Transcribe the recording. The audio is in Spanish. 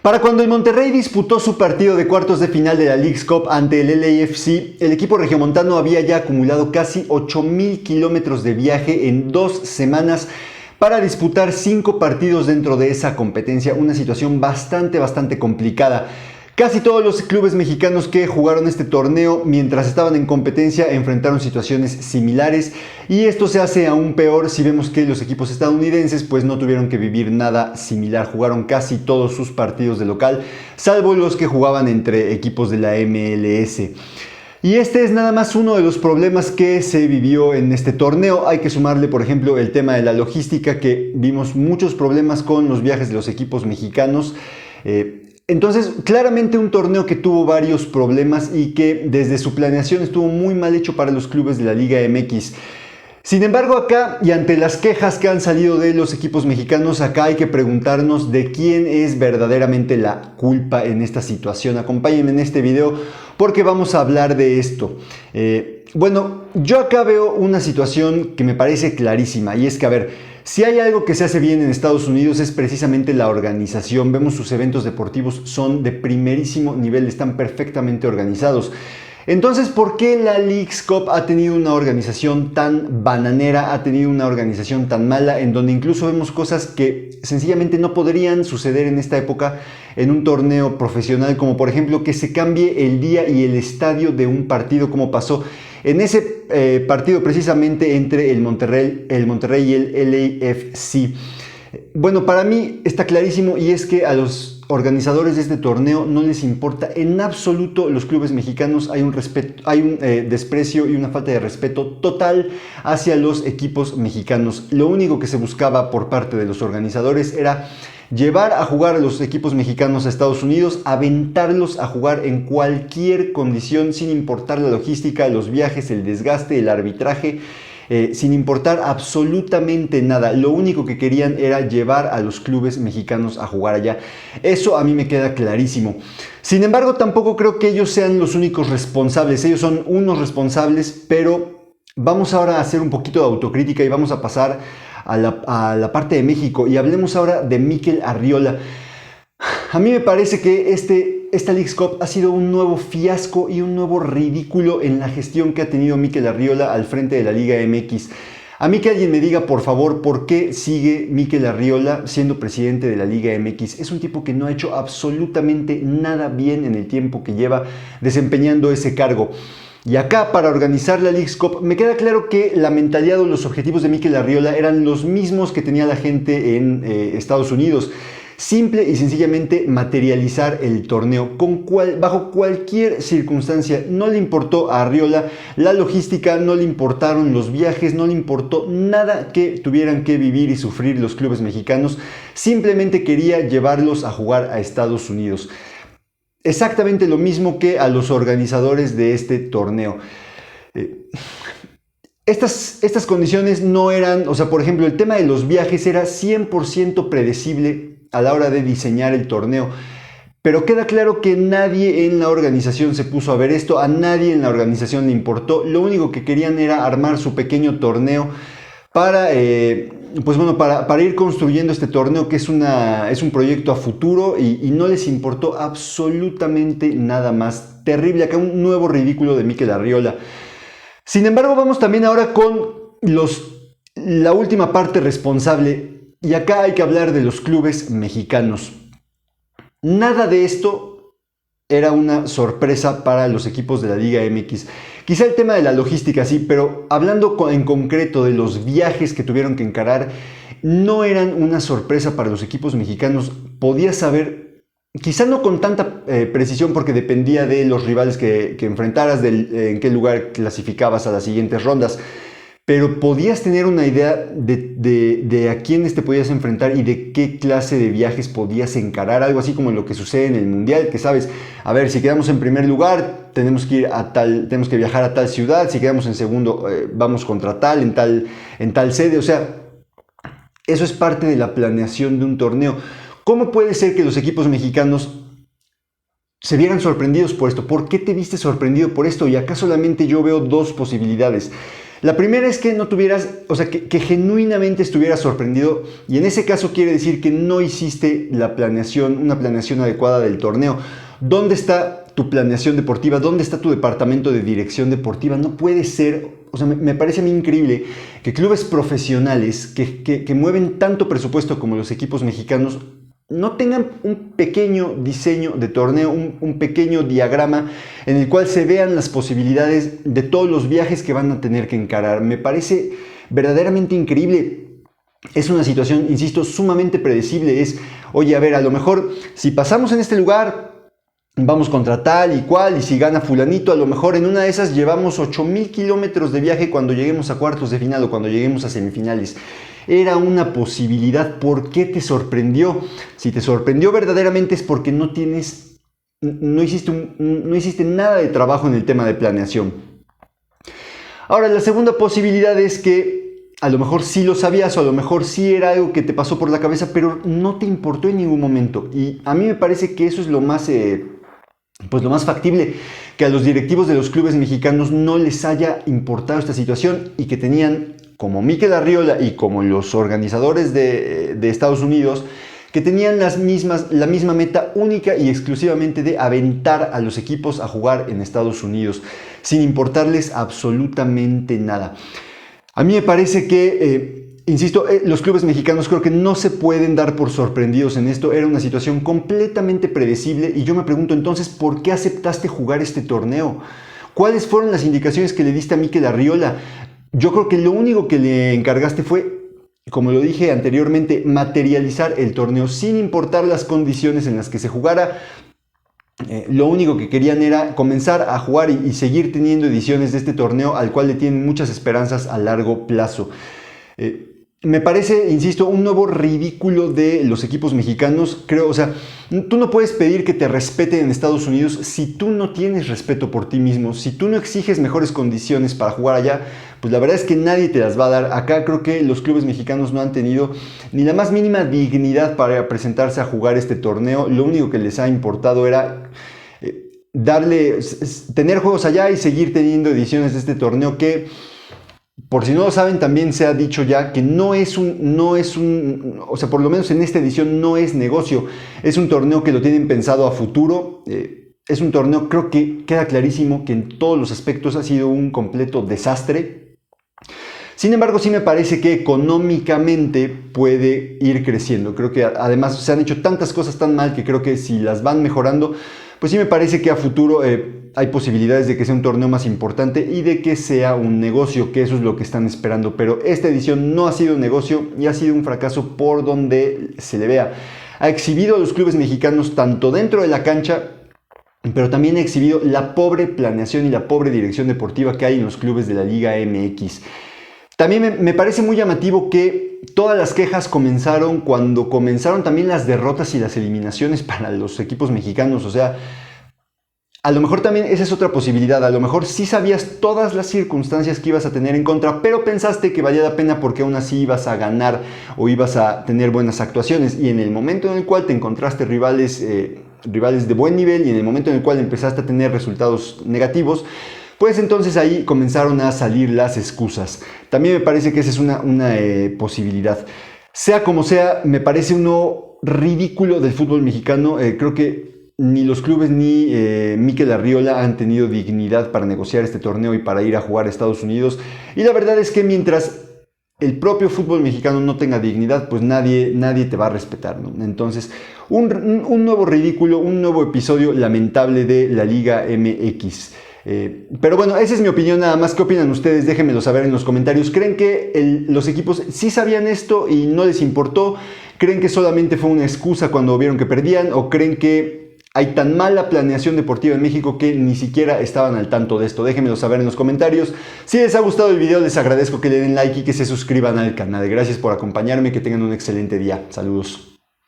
Para cuando el Monterrey disputó su partido de cuartos de final de la Leagues Cup ante el LAFC, el equipo regiomontano había ya acumulado casi 8,000 kilómetros de viaje en 2 semanas para disputar 5 partidos dentro de esa competencia, una situación bastante complicada. Casi todos los clubes mexicanos que jugaron este torneo mientras estaban en competencia enfrentaron situaciones similares, y esto se hace aún peor si vemos que los equipos estadounidenses pues no tuvieron que vivir nada similar. Jugaron casi todos sus partidos de local, salvo los que jugaban entre equipos de la MLS. Y este es nada más uno de los problemas que se vivió en este torneo. Hay que sumarle, por ejemplo, el tema de la logística, que vimos muchos problemas con los viajes de los equipos mexicanos. Entonces, claramente un torneo que tuvo varios problemas y que desde su planeación estuvo muy mal hecho para los clubes de la Liga MX. Sin embargo, acá, y ante las quejas que han salido de los equipos mexicanos, acá hay que preguntarnos de quién es verdaderamente la culpa en esta situación. Acompáñenme en este video porque vamos a hablar de esto. Bueno, yo acá veo una situación que me parece clarísima, y es que, a ver, si hay algo que se hace bien en Estados Unidos es precisamente la organización. Vemos sus eventos deportivos, son de primerísimo nivel, están perfectamente organizados. Entonces, ¿por qué la Leagues Cup ha tenido una organización tan bananera, ha tenido una organización tan mala, en donde incluso vemos cosas que sencillamente no podrían suceder en esta época en un torneo profesional, como por ejemplo que se cambie el día y el estadio de un partido, como pasó en ese partido precisamente entre el Monterrey y el LAFC? Bueno, para mí está clarísimo, y es que a los organizadores de este torneo no les importa en absoluto los clubes mexicanos. Hay un desprecio y una falta de respeto total hacia los equipos mexicanos. Lo único que se buscaba por parte de los organizadores era llevar a jugar a los equipos mexicanos a Estados Unidos, aventarlos a jugar en cualquier condición, sin importar la logística, los viajes, el desgaste, el arbitraje. Sin importar absolutamente nada. Lo único que querían era llevar a los clubes mexicanos a jugar allá. Eso a mí me queda clarísimo. Sin embargo, tampoco creo que ellos sean los únicos responsables. Ellos son unos responsables, pero vamos ahora a hacer un poquito de autocrítica y vamos a pasar a la parte de México, y hablemos ahora de Mikel Arriola. A mí me parece que esta Leagues Cup ha sido un nuevo fiasco y un nuevo ridículo en la gestión que ha tenido Mikel Arriola al frente de la Liga MX. A mí que alguien me diga, por favor, por qué sigue Mikel Arriola siendo presidente de la Liga MX. Es un tipo que no ha hecho absolutamente nada bien en el tiempo que lleva desempeñando ese cargo. Y acá, para organizar la Leagues Cup, me queda claro que la mentalidad o los objetivos de Mikel Arriola eran los mismos que tenía la gente en Estados Unidos. Simple y sencillamente materializar el torneo bajo cualquier circunstancia. No le importó a Arriola la logística, no le importaron los viajes, no le importó nada que tuvieran que vivir y sufrir los clubes mexicanos. Simplemente quería llevarlos a jugar a Estados Unidos. Exactamente lo mismo que a los organizadores de este torneo. Estas condiciones no eran, o sea, por ejemplo, el tema de los viajes era 100% predecible a la hora de diseñar el torneo. Pero queda claro que nadie en la organización se puso a ver esto, a nadie en la organización le importó. Lo único que querían era armar su pequeño torneo para ir construyendo este torneo, que es un proyecto a futuro, y no les importó absolutamente nada más. Terrible, acá un nuevo ridículo de Mikel Arriola. Sin embargo, vamos también ahora con la última parte responsable, y acá hay que hablar de los clubes mexicanos. Nada de esto era una sorpresa para los equipos de la Liga MX. Quizá el tema de la logística sí, pero hablando en concreto de los viajes que tuvieron que encarar, no eran una sorpresa para los equipos mexicanos. Podías saber, quizá no con tanta precisión, porque dependía de los rivales que enfrentaras, en qué lugar clasificabas a las siguientes rondas, pero podías tener una idea de a quiénes te podías enfrentar y de qué clase de viajes podías encarar. Algo así como lo que sucede en el Mundial, que sabes, a ver, si quedamos en primer lugar, tenemos que viajar a tal ciudad. Si quedamos en segundo, vamos contra tal, en tal sede. O sea, eso es parte de la planeación de un torneo. ¿Cómo puede ser que los equipos mexicanos se vieran sorprendidos por esto? ¿Por qué te viste sorprendido por esto? Y acá solamente yo veo dos posibilidades. La primera es que no tuvieras, o sea, que genuinamente estuvieras sorprendido, y en ese caso quiere decir que no hiciste la planeación, una planeación adecuada del torneo. ¿Dónde está tu planeación deportiva? ¿Dónde está tu departamento de dirección deportiva? No puede ser, o sea, me parece a mí increíble que clubes profesionales que mueven tanto presupuesto como los equipos mexicanos no tengan un pequeño diseño de torneo, un pequeño diagrama en el cual se vean las posibilidades de todos los viajes que van a tener que encarar. Me parece verdaderamente increíble. Es una situación, insisto, sumamente predecible. Es, oye, a ver, a lo mejor si pasamos en este lugar, vamos contra tal y cual, y si gana fulanito, a lo mejor en una de esas llevamos 8,000 kilómetros de viaje cuando lleguemos a cuartos de final o cuando lleguemos a semifinales. Era una posibilidad. ¿Por qué te sorprendió? Si te sorprendió verdaderamente es porque no hiciste nada de trabajo en el tema de planeación. Ahora, la segunda posibilidad es que a lo mejor sí lo sabías o a lo mejor sí era algo que te pasó por la cabeza, pero no te importó en ningún momento. Y a mí me parece que eso es lo más factible, que a los directivos de los clubes mexicanos no les haya importado esta situación y que tenían, como Mikel Arriola y como los organizadores de Estados Unidos, que tenían la misma meta única y exclusivamente de aventar a los equipos a jugar en Estados Unidos, sin importarles absolutamente nada. A mí me parece que, insisto, los clubes mexicanos creo que no se pueden dar por sorprendidos en esto. Era una situación completamente predecible y yo me pregunto entonces, ¿por qué aceptaste jugar este torneo? ¿Cuáles fueron las indicaciones que le diste a Mikel Arriola? Yo creo que lo único que le encargaste fue, como lo dije anteriormente, materializar el torneo sin importar las condiciones en las que se jugara. Lo único que querían era comenzar a jugar y seguir teniendo ediciones de este torneo al cual le tienen muchas esperanzas a largo plazo. Me parece, insisto, un nuevo ridículo de los equipos mexicanos. Creo, o sea, tú no puedes pedir que te respeten en Estados Unidos si tú no tienes respeto por ti mismo, si tú no exiges mejores condiciones para jugar allá. Pues la verdad es que nadie te las va a dar. Acá creo que los clubes mexicanos no han tenido ni la más mínima dignidad para presentarse a jugar este torneo. Lo único que les ha importado era tener juegos allá y seguir teniendo ediciones de este torneo que, por si no lo saben, también se ha dicho ya que o sea, por lo menos en esta edición no es negocio. Es un torneo que lo tienen pensado a futuro. Es un torneo, creo que queda clarísimo que en todos los aspectos ha sido un completo desastre. Sin embargo, sí me parece que económicamente puede ir creciendo. Creo que además se han hecho tantas cosas tan mal que creo que si las van mejorando, pues sí me parece que a futuro hay posibilidades de que sea un torneo más importante y de que sea un negocio, que eso es lo que están esperando. Pero esta edición no ha sido un negocio y ha sido un fracaso por donde se le vea. Ha exhibido a los clubes mexicanos tanto dentro de la cancha, pero también ha exhibido la pobre planeación y la pobre dirección deportiva que hay en los clubes de la Liga MX. También me parece muy llamativo que todas las quejas comenzaron cuando comenzaron también las derrotas y las eliminaciones para los equipos mexicanos. O sea, a lo mejor también esa es otra posibilidad. A lo mejor sí sabías todas las circunstancias que ibas a tener en contra, pero pensaste que valía la pena porque aún así ibas a ganar o ibas a tener buenas actuaciones. Y en el momento en el cual te encontraste rivales de buen nivel y en el momento en el cual empezaste a tener resultados negativos, pues entonces ahí comenzaron a salir las excusas. También me parece que esa es una posibilidad. Sea como sea, me parece uno ridículo del fútbol mexicano. Creo que ni los clubes ni Mikel Arriola han tenido dignidad para negociar este torneo y para ir a jugar a Estados Unidos. Y la verdad es que mientras el propio fútbol mexicano no tenga dignidad, pues nadie te va a respetar, ¿no? Entonces, un nuevo ridículo, un nuevo episodio lamentable de la Liga MX. Pero bueno, esa es mi opinión nada más. ¿Qué opinan ustedes? Déjenmelo saber en los comentarios. ¿Creen que los equipos sí sabían esto y no les importó? ¿Creen que solamente fue una excusa cuando vieron que perdían? ¿O creen que hay tan mala planeación deportiva en México que ni siquiera estaban al tanto de esto? Déjenmelo saber en los comentarios. Si les ha gustado el video, les agradezco que le den like y que se suscriban al canal. Gracias por acompañarme, que tengan un excelente día. Saludos.